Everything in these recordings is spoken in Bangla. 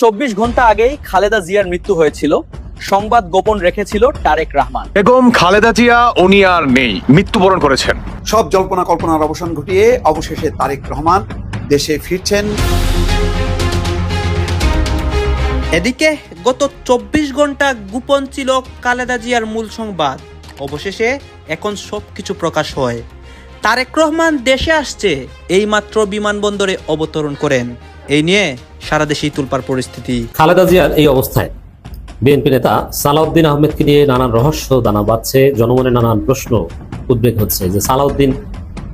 24 ঘন্টা আগেই খালেদা জিয়ার মৃত্যু হয়েছিল। সংবাদ গোপন রেখেছিল তারেক রহমান। বেগম খালেদা জিয়া উনি আর নেই, মৃত্যুবরণ করেছেন। সব জল্পনা কল্পনার অবসান ঘটিয়ে অবশেষে তারেক রহমান দেশে ফিরছেন। এদিকে গত 24 ঘন্টা গোপন ছিল খালেদা জিয়ার মূল সংবাদ। অবশেষে এখন সবকিছু প্রকাশ হয়। তারেক রহমান দেশে আসছে, এইমাত্র বিমানবন্দরে অবতরণ করেন। এই নিয়ে সারা দেশেই তোলপাড় পরিস্থিতি। খালেদা জিয়ার এই অবস্থায় বিএনপি নেতা সালাউদ্দিন আহমেদকে নিয়ে নানান রহস্য দানা বাঁধছে, জনমনে নানান প্রশ্ন উদ্বেগ হচ্ছে যে সালাউদ্দিন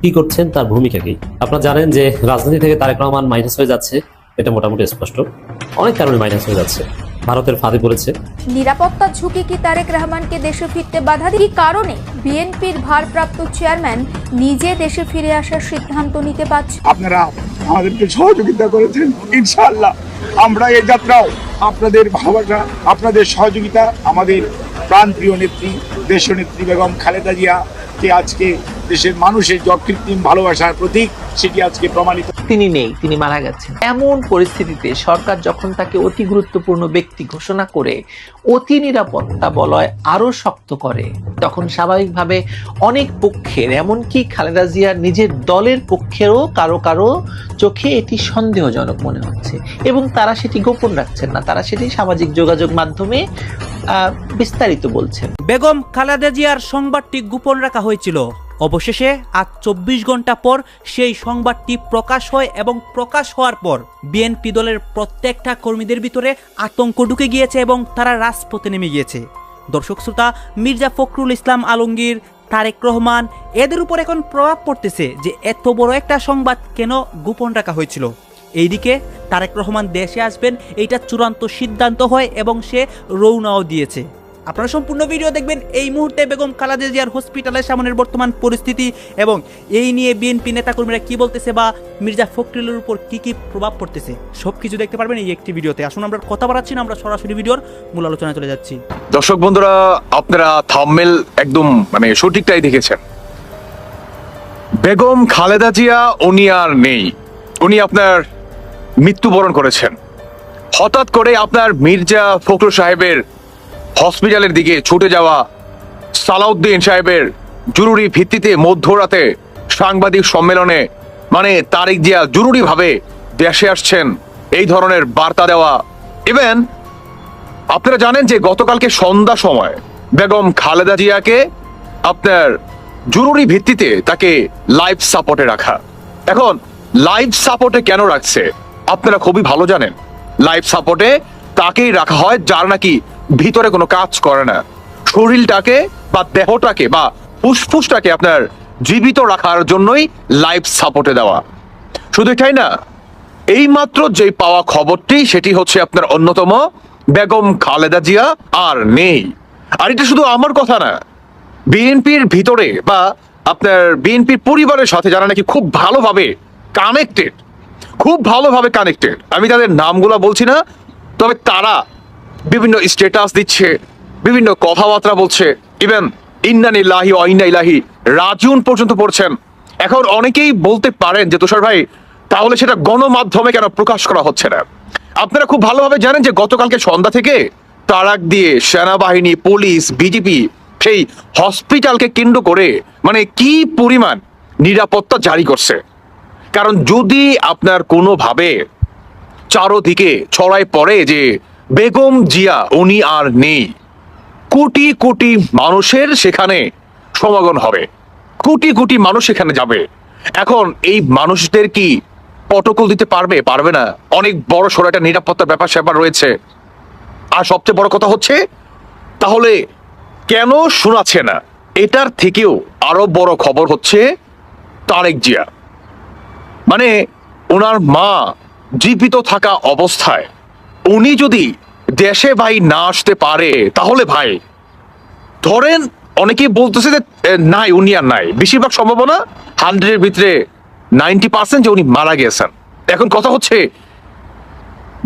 কি করছেন, তার ভূমিকা কি। আপনারা জানেন যে রাজনীতি থেকে তারেক রহমান মাইনাস হয়ে যাচ্ছে, এটা মোটামুটি স্পষ্ট। অনেক কারণে মাইনাস হয়ে যাচ্ছে, ভারতের ফাঁদে পড়েছে। নিরাপত্তা ঝুঁকি কি তারেক রহমানকে দেশে ফিরতে বাধা দিয়ে? কি কারণে বিএনপির ভারপ্রাপ্ত চেয়ারম্যান নিজে দেশে ফিরে আসার সিদ্ধান্ত নিতে পারছে? আপনারা আমাদেরকে সহযোগিতা করেছেন, ইনশাআল্লাহ আমরা এই যাত্রাও আপনাদের ভালোবাসা, আপনাদের সহযোগিতা, আমাদের প্রাণপ্রিয় নেত্রী দেশনেত্রী বেগম খালেদা জিয়াকে আজকে দেশের মানুষের যে অকৃত্রিম ভালোবাসার প্রতীক, সেটি আজকে প্রমাণিত। তিনি নেই, তিনি মারা গেছেন। এমন পরিস্থিতিতে সরকার যখন তাকে অতি গুরুত্বপূর্ণ ব্যক্তি ঘোষণা করে অতি নিরাপত্তা বলয় আরো শক্ত করে, তখন স্বাভাবিকভাবে অনেক পক্ষের, এমনকি খালেদা জিয়ার নিজের দলের পক্ষেরও কারো কারো চোখে এটি সন্দেহজনক মনে হচ্ছে এবং তারা সেটি গোপন রাখছেন না, তারা সেটি সামাজিক যোগাযোগ মাধ্যমে বিস্তারিত বলছেন। বেগম খালেদা জিয়ার সংবাদটি গোপন রাখা হয়েছিল। অবশেষে আজ 24 ঘন্টা পর সেই সংবাদটি প্রকাশ হয় এবং প্রকাশ হওয়ার পর বিএনপি দলের প্রত্যেকটা কর্মীদের ভিতরে আতঙ্ক ঢুকে গিয়েছে এবং তারা রাজপথে নেমে গিয়েছে। দর্শক শ্রোতা, মির্জা ফখরুল ইসলাম আলমগীর, তারেক রহমান, এদের উপর এখন প্রভাব পড়তেছে যে এত বড় একটা সংবাদ কেন গোপন রাখা হয়েছিল। এইদিকে তারেক রহমান দেশে আসবেন, এইটা চূড়ান্ত সিদ্ধান্ত হয় এবং সে রওনাও দিয়েছে। আপনারা সম্পূর্ণ ভিডিও দেখবেন। এই মুহূর্তে বেগম খালেদা জিয়ার হসপিটালের সামনের বর্তমান পরিস্থিতি এবং এই নিয়ে বিএনপি নেতাকর্মীরা কি বলতেছে বা মির্জা ফখরুলের উপর কি কি প্রভাব পড়তেছে, সবকিছু দেখতে পারবেন এই একটি ভিডিওতে। আসুন আমরা কথা বাড়াচ্ছি না, আমরা সরাসরি ভিডিওর মূল আলোচনায় চলে যাচ্ছি। দর্শক বন্ধুরা, আপনারা থাম্বনেল একদম সঠিকটাই দেখেছেন। বেগম খালেদা জিয়া উনি আর নেই, উনি আপনার মৃত্যুবরণ করেছেন। হঠাৎ করে আপনার মির্জা ফখরুল সাহেবের হসপিটালের দিকে ছুটে যাওয়া, সালাউদ্দিন সাহেবের জরুরি ভিত্তিতে মধ্যরাতে সাংবাদিক সম্মেলনে তারেক জিয়া জরুরি ভাবে দেশে আসছেন, এই ধরনের বার্তা দেওয়া। ইভেন আপনারা জানেন যে গতকালকে সন্ধ্যা সময় বেগম খালেদা জিয়াকে আপনার জরুরি ভিত্তিতে তাকে লাইফ সাপোর্টে রাখা। এখন লাইফ সাপোর্টে কেন রাখছে আপনারা খুবই ভালো জানেন। লাইফ সাপোর্টে তাকেই রাখা হয় যার নাকি ভিতরে কোনো কাজ করে না, শরীরটাকে বা দেহটাকে বা ফুসফুসটাকে আপনার জীবিত রাখার জন্যই লাইফ সাপোর্টে দেওয়া। শুধু এটাই না, এই মাত্র যে পাওয়া খবরটি সেটি হচ্ছে আপনার অন্যতম বেগম খালেদা জিয়া আর নেই। আর এটা শুধু আমার কথা না, বিএনপির ভিতরে বা আপনার বিএনপির পরিবারের সাথে যারা নাকি খুব ভালোভাবে কানেক্টেড, আমি তাদের নামগুলা বলছি না, তবে তারা বিভিন্ন স্ট্যাটাস দিচ্ছে, বিভিন্ন কথাবার্তা বলছে, ইভেন ইন্না লিল্লাহি ওয়া ইন্না ইলাইহি রাজিউন পর্যন্ত পড়ছেন। এখন অনেকেই বলতে পারেন যে তুষার ভাই, তাহলে সেটা গণমাধ্যমে কেন প্রকাশ করা হচ্ছে না? আপনারা খুব ভালোভাবে জানেন যে গতকালকে সন্ধ্যা থেকে তারাক দিয়ে সেনাবাহিনী, পুলিশ, বিজেপি সেই হসপিটালকে কেন্দ্র করে কি পরিমাণ নিরাপত্তা জারি করছে। কারণ যদি আপনার কোনোভাবে চারোদিকে ছড়ায় পড়ে যে বেগম জিয়া উনি আর নেই, কোটি কোটি মানুষের সেখানে সমাগম হবে, কোটি কোটি মানুষ সেখানে যাবে। এখন এই মানুষদের কি প্রটোকল দিতে পারবে না? অনেক বড় সড় একটা নিরাপত্তার ব্যাপার রয়েছে। আর সবচেয়ে বড় কথা হচ্ছে, তাহলে কেন শোনাচ্ছে না? এটার থেকেও আরো বড় খবর হচ্ছে তারেক জিয়া, ওনার মা জীবিত থাকা অবস্থায় উনি যদি দেশে না আসতে পারে, তাহলে ধরেন অনেকেই বলতেছে যে নাই, উনি আর নাই, বেশিরভাগ সম্ভাবনা 100-এর ভিতরে 90% যে উনি মারা গেছেন। এখন কথা হচ্ছে,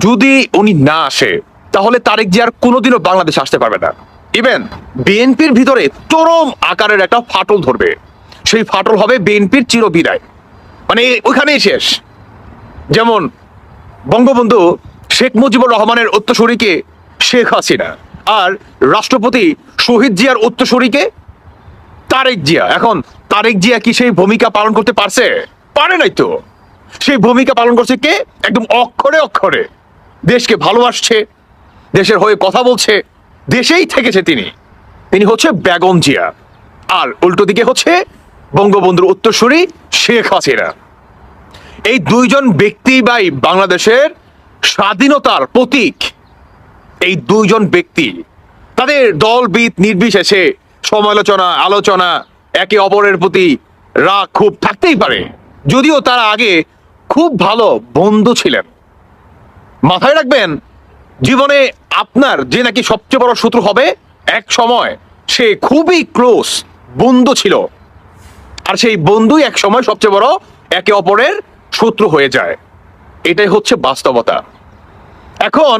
যদি উনি না আসে তাহলে তারেক জিয়ার কোনোদিনও বাংলাদেশে আসতে পারবে না। ইভেন বিএনপির ভিতরে চরম আকারের একটা ফাটল ধরবে, সেই ফাটল হবে বিএনপির চিরবিদায়, ওইখানেই শেষ। যেমন বঙ্গবন্ধু শেখ মুজিবুর রহমানের উত্তরসূরিকে শেখ হাসিনা, আর রাষ্ট্রপতি শহীদ জিয়ার উত্তরসূরিকে তারেক জিয়া। এখন তারেক জিয়া কি সেই ভূমিকা পালন করতে পারছে? পারে নাই তো। সেই ভূমিকা পালন করছে কে? একদম অক্ষরে অক্ষরে দেশকে ভালোবাসছে, দেশের হয়ে কথা বলছে, দেশেই থেকেছে তিনি। তিনি হচ্ছে বেগম জিয়া, আর উল্টো দিকে হচ্ছে বঙ্গবন্ধুর উত্তরসূরি শেখ হাসিনা। এই দুইজন ব্যক্তি ভাই বাংলাদেশের স্বাধীনতার প্রতীক। এই দুইজন ব্যক্তি তাদের দলবিদ নির্বিশেষে সমালোচনা, আলোচনা, একে অপরের প্রতি রাগ খুব থাকতেই পারে, যদিও তারা আগে খুব ভালো বন্ধু ছিলেন। মাথায় রাখবেন, জীবনে আপনার যে নাকি সবচেয়ে বড় শত্রু হবে, এক সময় সে খুবই ক্লোজ বন্ধু ছিল, আর সেই বন্ধুই এক সময় সবচেয়ে বড় একে অপরের শত্রু হয়ে যায়। এটাই হচ্ছে বাস্তবতা। এখন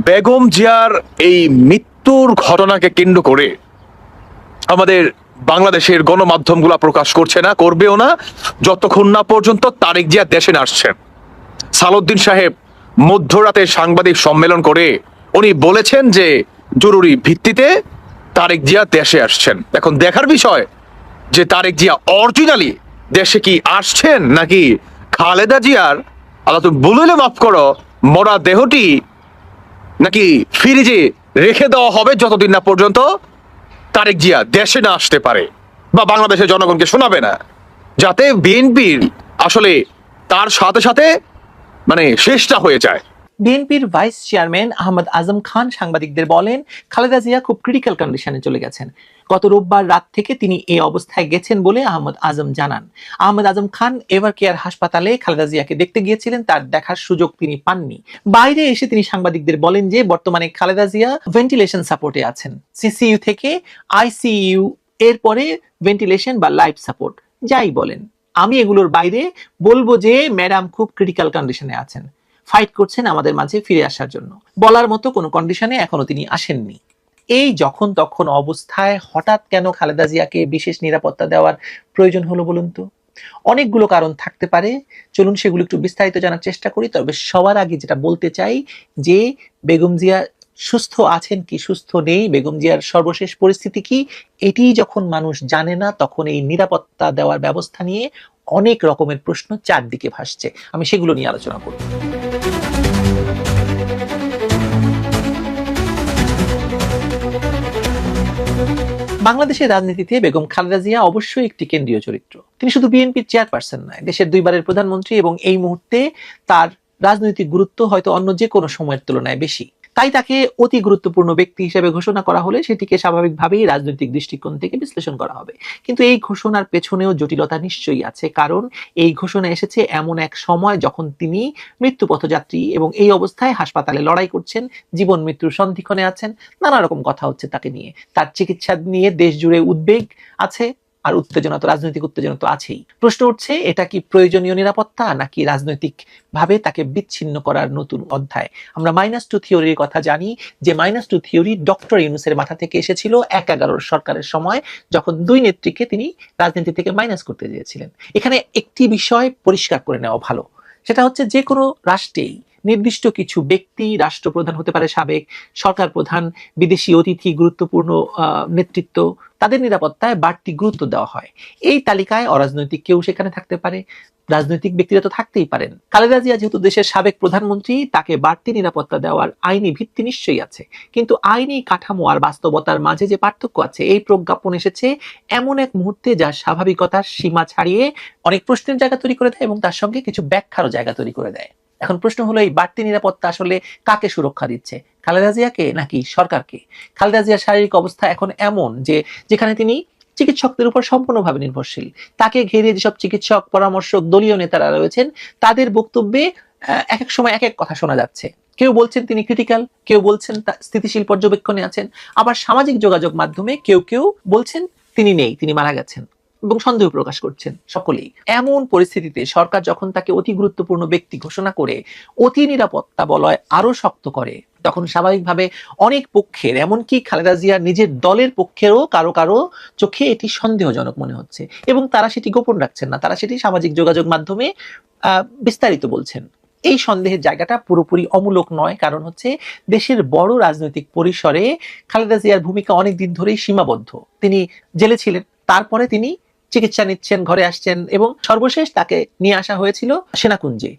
বেগম জিয়ার এই মৃত্যুর ঘটনাকে কেন্দ্র করে আমাদের বাংলাদেশের গণমাধ্যমগুলো প্রকাশ করছে না, করবেও না, যতক্ষণ না পর্যন্ত তারেক জিয়া দেশে আসছেন। সালাউদ্দিন সাহেব মধ্যরাতে সাংবাদিক সম্মেলন করে উনি বলেছেন যে জরুরি ভিত্তিতে তারেক জিয়া দেশে আসছেন। এখন দেখার বিষয় যে তারেক জিয়া অরিজিনালি দেশে কি আসছেন, নাকি খালেদা জিয়ার, আল্লাহ তুমি বলিলে মাফ করো, মরা দেহটি নাকি ফ্রিজে রেখে দেওয়া হবে যতদিন না পর্যন্ত তারেক জিয়া দেশে না আসতে পারে, বা বাংলাদেশের জনগণকে শোনাবে না, যাতে বিএনপির আসলে তার সাথে সাথে মানে শেষটা হয়ে যায়। বিএনপির ভাইস চেয়ারম্যান আহমদ আজম খান সাংবাদিকদের বলেন, খালেদা জিয়া খুব ক্রিটিক্যাল কন্ডিশনে চলে গেছেন। গত রোববার রাত থেকে তিনি এই অবস্থায় গেছেন বলে আহমদ আজম জানান। আহমদ আজম খান এভার কেয়ার হাসপাতালে খালেদা জিয়াকে দেখতে গিয়েছিলেন, তার দেখার সুযোগ তিনি পাননি। বাইরে এসে তিনি সাংবাদিকদের বলেন যে বর্তমানে খালেদা জিয়া ভেন্টিলেশন সাপোর্টে আছেন, সিসিইউ থেকে আইসিইউ, এরপরে ভেন্টিলেশন বা লাইফ সাপোর্ট, যাই বলেন। আমি এগুলোর বাইরে বলবো যে ম্যাডাম খুব ক্রিটিক্যাল কন্ডিশনে আছেন, ফাইট করছেন আমাদের মাঝে ফিরে আসার জন্য। বলার মতো কোনো কন্ডিশনে এখনো তিনি আসেননি। এই যখন তখন অবস্থায় হঠাৎ কেন খালেদা জিয়াকে বিশেষ নিরাপত্তা দেওয়ার প্রয়োজন হলো বলুন তো? অনেকগুলো কারণ থাকতে পারে, চলুন সেগুলো একটু বিস্তারিত জানার চেষ্টা করি। তবে সবার আগে যেটা বলতে চাই যে বেগম জিয়া সুস্থ আছেন কি সুস্থ নেই, বেগম জিয়ার সর্বশেষ পরিস্থিতি কি, এটি যখন মানুষ জানে না, তখন এই নিরাপত্তা দেওয়ার ব্যবস্থা নিয়ে অনেক রকমের প্রশ্ন চারদিকে ভাসছে। আমি সেগুলো নিয়ে আলোচনা করব। বাংলাদেশের রাজনীতিতে বেগম খালেদা জিয়া অবশ্যই একটি কেন্দ্রীয় চরিত্র। তিনি শুধু বিএনপির চেয়ারপারসন নয়, দেশের দুইবারের প্রধানমন্ত্রী, এবং এই মুহূর্তে তার রাজনৈতিক গুরুত্ব হয়তো অন্য যে কোনো সময়ের তুলনায় বেশি। তাই তাকে অতি গুরুত্বপূর্ণ ব্যক্তি হিসেবে ঘোষণা করা হলে সেটিকে স্বাভাবিকভাবেই রাজনৈতিক দৃষ্টিকোণ থেকে বিশ্লেষণ করা হবে। কিন্তু এই ঘোষণার পেছনেও জটিলতা নিশ্চয়ই আছে, কারণ এই ঘোষণা এসেছে এমন এক সময় যখন তিনি মৃত্যুপথযাত্রী, এবং এই অবস্থায় হাসপাতালে লড়াই করছেন, জীবন মৃত্যুর সন্ধিক্ষণে আছেন, নানা রকম কথা হচ্ছে তাকে নিয়ে। তার চিকিৎসা নিয়ে দেশ জুড়ে উদ্বেগ আছে, আর উত্তেজনা তো, রাজনৈতিক উত্তেজনা তো আছেই। প্রশ্ন উঠছে, এটা কি প্রয়োজনীয় নিরাপত্তা, নাকি রাজনৈতিক ভাবে তাকে বিচ্ছিন্ন করার নতুন অধ্যায়? আমরা -2 থিওরির কথা জানি, যে -2 থিওরি ডক্টর ইউনূসের মাথা থেকে এসেছিল 11 সরকারের সময়, যখন দুই নেত্রীকে তিনি রাজনীতি থেকে মাইনাস করতে চেয়েছিলেন। এখানে একটি বিষয় পরিষ্কার করে নেওয়া ভালো, সেটা হচ্ছে যে কোনো রাষ্ট্রেই নির্দিষ্ট কিছু ব্যক্তি, রাষ্ট্রপ্রধান হতে পারে সাবেক, সরকার প্রধান, বিদেশি অতিথি, গুরুত্বপূর্ণ নেতৃত্ব, তাদের নিরাপত্তায় বাড়তি গুরুত্ব দেওয়া হয়। এই তালিকায় অরাজনৈতিক কেউ সেখানে থাকতে পারে, রাজনৈতিক ব্যক্তিরা তো থাকতেই পারেন। খালেদা জিয়া যেহেতু দেশের সাবেক প্রধানমন্ত্রী, তাকে বাড়তি নিরাপত্তা দেওয়ার আইনি ভিত্তি নিশ্চয়ই আছে, কিন্তু আইনি কাঠামো আর বাস্তবতার মাঝে যে পার্থক্য আছে, এই প্রজ্ঞাপন এসেছে এমন এক মুহূর্তে যা স্বাভাবিকতার সীমা ছাড়িয়ে অনেক প্রশ্নের জায়গা তৈরি করে দেয়, এবং তার সঙ্গে কিছু ব্যাখ্যারও জায়গা তৈরি করে দেয়। এখন প্রশ্ন হলো, এই বাড়তি নিরাপত্তা আসলে কাকে সুরক্ষা দিচ্ছে, খালেদা জিয়াকে নাকি সরকারকে? খালেদা জিয়ার শারীরিক অবস্থা এখন এমন যে যেখানে তিনি চিকিৎসকদের উপর সম্পূর্ণভাবে নির্ভরশীল। তাকে ঘিরে যেসব চিকিৎসক, পরামর্শক, দলীয় নেতারা রয়েছেন, তাদের বক্তব্যে এক এক সময় এক এক কথা শোনা যাচ্ছে। কেউ বলছেন তিনি ক্রিটিক্যাল, কেউ বলছেন স্থিতিশীল পর্যবেক্ষণে আছেন, আবার সামাজিক যোগাযোগ মাধ্যমে কেউ কেউ বলছেন তিনি নেই, তিনি মারা গেছেন, এবং সন্দেহ প্রকাশ করছেন সকলেই। এমন পরিস্থিতিতে সরকার যখন তাকে অতি গুরুত্বপূর্ণ ব্যক্তি ঘোষণা করে অতি নিরাপত্তা বলয় আরো শক্ত করে, তখন স্বাভাবিকভাবে অনেক পক্ষের, এমনকি খালেদা জিয়ার নিজের দলের পক্ষেরও কারো কারো চোখে এটি সন্দেহজনক মনে হচ্ছে, এবং তারা সেটি গোপন রাখছেন না, তারা সেটি সামাজিক যোগাযোগ মাধ্যমে বিস্তারিত বলছেন। এই সন্দেহের জায়গাটা পুরোপুরি অমূলক নয়, কারণ হচ্ছে দেশের বড় রাজনৈতিক পরিসরে খালেদা জিয়ার ভূমিকা অনেক দিন ধরেই সীমাবদ্ধ। তিনি জেলে ছিলেন, তারপরে তিনি চিকিৎসা নিচ্ছেন, ঘরে আসছেন, এবং সর্বশেষ তাকে নিয়ে আসা হয়েছিল সেনাকুঞ্জে।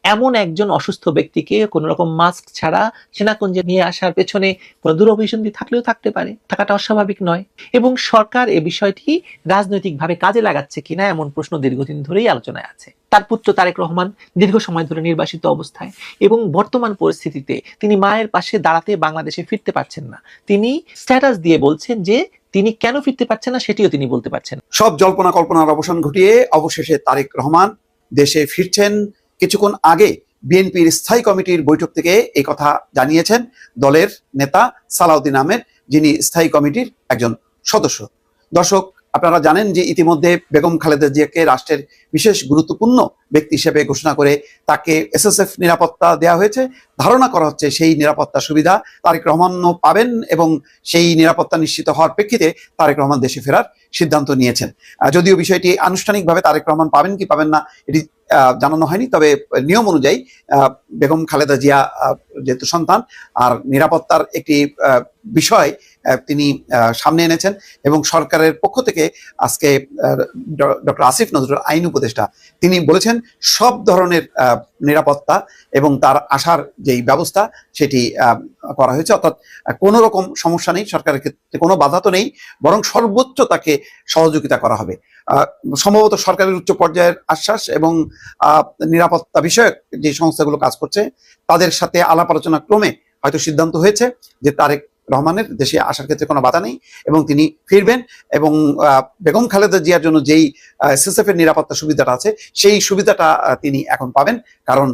এমন একজন অসুস্থ ব্যক্তিকে কোন রকম মাস্ক ছাড়া সেনাকুঞ্জে নিয়ে আসার পেছনে কোনো দুরভিসন্ধি থাকলেও থাকতে পারে, থাকাটা অস্বাভাবিক নয়। এবং সরকার এ বিষয়টি রাজনৈতিকভাবে কাজে লাগাচ্ছে কিনা এমন প্রশ্ন দীর্ঘদিন ধরেই আলোচনায় আছে। তার পুত্র তারেক রহমান দীর্ঘ সময় ধরে নির্বাসিত অবস্থায়, এবং বর্তমান পরিস্থিতিতে তিনি মায়ের পাশে দাঁড়াতে বাংলাদেশে ফিরতে পারছেন না। তিনি স্ট্যাটাস দিয়ে বলছেন যে তিনি কেন ফিরতে পারছেন না সেটিও তিনি বলতে পারছেন। সব জল্পনা কল্পনার অবসান ঘটিয়ে অবশেষে তারেক রহমান দেশে ফিরছেন। কিছুক্ষণ আগে বিএনপির স্থায়ী কমিটির বৈঠক থেকে এই কথা জানিয়েছেন দলের নেতা সালাউদ্দিন আহমেদ, যিনি স্থায়ী কমিটির একজন সদস্য। দর্শক, আপনারা জানেন যে ইতিমধ্যে বেগম খালেদা জিয়াকে রাষ্ট্রের বিশেষ গুরুত্বপূর্ণ ব্যক্তি হিসেবে ঘোষণা করে তাকে এসএসএফ নিরাপত্তা দেওয়া হয়েছে। ধারণা করা হচ্ছে সেই নিরাপত্তা সুবিধা তারেক রহমানও পাবেন, এবং সেই নিরাপত্তা নিশ্চিত হওয়ার প্রেক্ষিতে তারেক রহমান দেশে ফেরার সিদ্ধান্ত নিয়েছেন। যদিও বিষয়টি আনুষ্ঠানিকভাবে তারেক রহমান পাবেন কি পাবেন না এটি জানানো হয়নি, তবে নিয়ম অনুযায়ী বেগম খালেদা জিয়া যেহেতু সন্তান, আর নিরাপত্তার একটি বিষয় তিনি সামনে এনেছেন, এবং সরকারের পক্ষ থেকে আজকে ডক্টর আসিফ নজরুল আইন উপদেষ্টা তিনি বলেছেন সব ধরনের নিরাপত্তা এবং তার আসার যেই ব্যবস্থা সেটি করা হয়েছে, অর্থাৎ কোনো রকম সমস্যা নেই, সরকারের ক্ষেত্রে কোনো বাধা তো নেই, বরং সর্বোচ্চ তাকে সহযোগিতা করা হবে। সম্ভবত সরকারের উচ্চ পর্যায়ের আশ্বাস এবং নিরাপত্তা বিষয়ক যে সংস্থাগুলো কাজ করছে তাদের সাথে আলাপ আলোচনা ক্রমে হয়তো সিদ্ধান্ত হয়েছে যে তারেক রহমানের দেশে আসার ক্ষেত্রে কোনো বাধা নেই এবং তিনি ফিরবেন, এবং বেগম খালেদা জিয়ার জন্য যেই এসএসএফ এর নিরাপত্তা সুবিধাটা আছে সেই সুবিধাটা তিনি এখন পাবেন, কারণ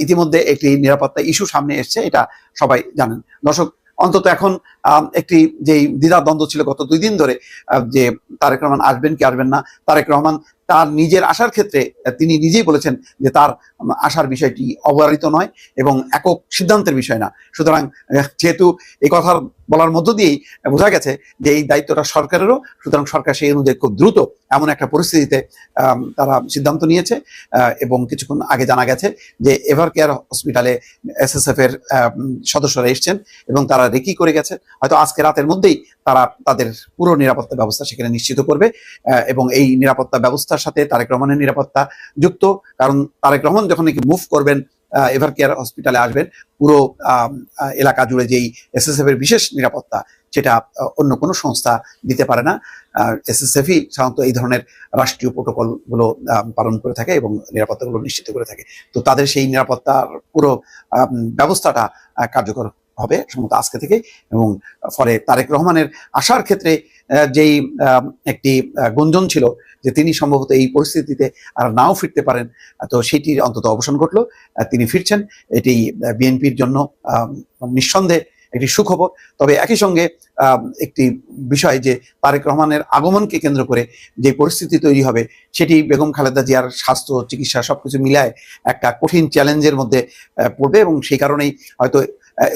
ইতিমধ্যে একটি নিরাপত্তা ইস্যু সামনে এসছে, এটা সবাই জানেন। দর্শক, অন্তত এখন একটি যেই দ্বিধাদ্বন্দ্ব ছিল গত 2 দিন ধরে যে তারেক রহমান আসবেন কি আসবেন না, তারেক রহমান তার নিজের আসার ক্ষেত্রে তিনি নিজেই বলেছেন যে তার আসার বিষয়টি অবধারিত নয় এবং একক সিদ্ধান্তের বিষয় না। সুতরাং যেহেতু এই কথা বলার মধ্য দিয়েই বোঝা গেছে যে এই দায়িত্বটা সরকারেরও, সুতরাং সরকার সেই অনুযায়ী খুব দ্রুত এমন একটা পরিস্থিতিতে তারা সিদ্ধান্ত নিয়েছে। এবং কিছুক্ষণ আগে জানা গেছে যে এভার কেয়ার হসপিটালে এসএসএফ এর সদস্যরা এসছেন এবং তারা রেকি করে গেছে, হয়তো আজকে রাতের মধ্যেই তারা তাদের পুরো নিরাপত্তা ব্যবস্থা সেখানে নিশ্চিত করবে, এবং এই নিরাপত্তা ব্যবস্থার সাথে তারেক রহমানের নিরাপত্তা যুক্ত, কারণ তারেক রহমান যখন নাকি মুভ করবেন এভার কেয়ার হসপিটালে আসবেন, পুরো এলাকা জুড়ে যেই এসএসএফ এর বিশেষ নিরাপত্তা সেটা অন্য কোনো সংস্থা দিতে পারে না। এসএসএফই সাধারণত এই ধরনের রাষ্ট্রীয় প্রোটোকল গুলো পালন করে থাকে এবং নিরাপত্তাগুলো নিশ্চিত করে থাকে। তো তাদের সেই নিরাপত্তার পুরো ব্যবস্থাটা কার্যকর হবে সম্ভবত আজকে থেকে, এবং ফলে তারেক রহমানের আসার ক্ষেত্রে যেই একটি গুঞ্জন ছিল যে তিনি সম্ভবত এই পরিস্থিতিতে আর নাও ফিরতে পারেন, তো সেটির অন্তত অবসান ঘটলো। তিনি ফিরছেন, এটি বিএনপির জন্য নিঃসন্দেহে একটি সুখবর। তবে একই সঙ্গে একটি বিষয় যে তারেক রহমানের আগমনকে কেন্দ্র করে যে পরিস্থিতি তৈরি হবে সেটি বেগম খালেদা জিয়ার স্বাস্থ্য চিকিৎসা সবকিছু মিলায় একটা কঠিন চ্যালেঞ্জের মধ্যে পড়বে, এবং সেই কারণেই হয়তো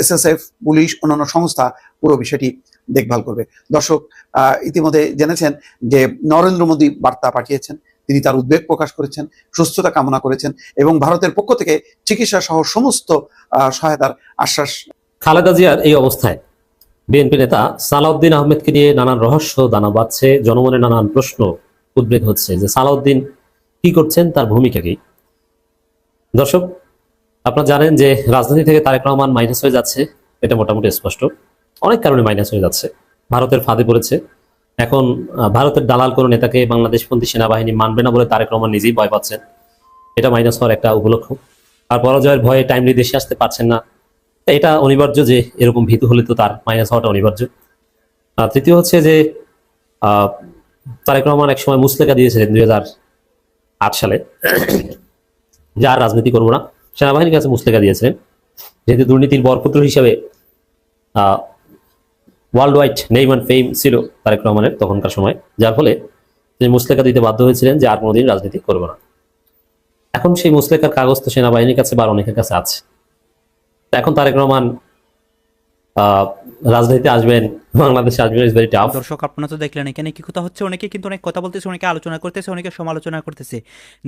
এসএসএফ, পুলিশ, অন্যান্য সংস্থা পুরো বিষয়টি দেখভাল করবে। দর্শক, ইতিমধ্যে জেনেছেন যে নরেন্দ্র মোদী বার্তা পাঠিয়েছেন, তিনি তার উদ্বেগ প্রকাশ করেছেন, সুস্থতা কামনা করেছেন এবং ভারতের পক্ষ থেকে চিকিৎসা সহ সমস্ত সহায়তার আশ্বাস। খালেদা জিয়ার এই অবস্থায় বিএনপি নেতা সালাউদ্দিন আহমেদকে নিয়ে নানান রহস্য দানা বাঁধছে, জনমনে নানান প্রশ্ন উদ্বেগ হচ্ছে যে সালাউদ্দিন কি করছেন, তার ভূমিকা কি। দর্শক, আপনারা জানেন যে রাজনীতি থেকে তারেক রহমান মাইনাস হয়ে যাচ্ছে, এটা মোটামুটি স্পষ্ট। অনেক কারণে মাইনাস হয়ে যাচ্ছে, ভারতের ফাঁদে পড়েছে। এখন ভারতের দালাল কোনো নেতাকে বাংলাদেশপন্থী সেনাবাহিনী মানবে না বলে তারেক রহমান নিজেই ভয় পাচ্ছেন, এটা মাইনাস হওয়ার একটা উপলক্ষ। আর পরাজয়ের ভয়ে টাইমলি দেশে আসতে পারছেন না, এটা অনিবার্য যে এরকম ভীতু হলে তো তার মাইনাস হওয়াটা অনিবার্য। তৃতীয় হচ্ছে যে তারেক রহমান এক সময় মুসলেকা দিয়েছিলেন 2008 সালে যে আর রাজনীতি করবো না, সেনাবাহিনীর কাছে মুসলেকা দিয়েছিলেন, যেহেতু দুর্নীতির বরপুত্র হিসাবে ওয়ার্ল্ড ওয়াইড নেম অ্যান্ড ফেম ছিল তারেক রহমানের তখনকার সময়, যার ফলে তিনি মুসলেকা দিতে বাধ্য হয়েছিলেন যে আর কোনোদিন রাজনীতি করবো না। এখন সেই মুসলেকার কাগজ তো সেনাবাহিনীর কাছে বা অনেকের কাছে আছে। এখন তারেক রহমান রাজনীতিতে আসবেন, বাংলাদেশে আসবেন, ইজ ভেরি টাফ। দর্শক আপনারা তো দেখলেন এখানে কি কথা হচ্ছে, অনেকে কিন্তু অনেক কথা বলতেছে, অনেকে আলোচনা করতেছে, অনেকে সমালোচনা করতেছে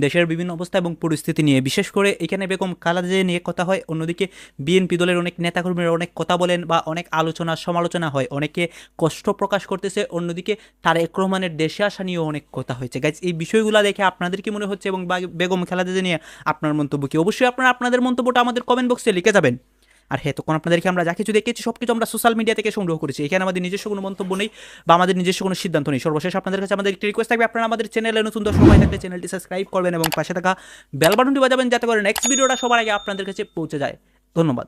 দেশের বিভিন্ন অবস্থা এবং পরিস্থিতি নিয়ে। বিশেষ করে এখানে বেগম খালেদা জিয়া নিয়ে কথা হয়, অন্যদিকে বিএনপি দলের অনেক নেতাকর্মীরা অনেক কথা বলেন বা অনেক আলোচনা সমালোচনা হয়, অনেকে কষ্ট প্রকাশ করতেছে, অন্যদিকে তারেক রহমানের দেশে আসা নিয়েও অনেক কথা হয়েছে। গাইজ এই বিষয়গুলো দেখে আপনাদের কি মনে হচ্ছে এবং বেগম খালেদা জিয়া নিয়ে আপনার মন্তব্য কি? অবশ্যই আপনারা আপনাদের মন্তব্যটা আমাদের কমেন্ট বক্সে লিখে যাবেন। আর হ্যাঁ, তখন আপনাদেরকে আমরা যা কিছু দেখেছি সব কিছু আমরা সোশ্যাল মিডিয়া থেকে সংগ্রহ করেছি, এখানে আমাদের নিজস্ব কোনো মন্তব্য নেই বা আমাদের নিজস্ব কোনো সিদ্ধান্ত নেই। সর্বশেষ আপনাদের কাছে আমাদের একটি রিকোয়েস্ট থাকবে, আপনারা আমাদের চ্যানেলে নতুন দর্শক হয়ে থাকলে চ্যানেলটি সাবস্ক্রাইব করবেন এবং পাশে থাকা বেল বাটনটি বাজাবেন যাতে করে নেক্সট ভিডিওটা সবার আগে আপনাদের কাছে পৌঁছে যায়। ধন্যবাদ।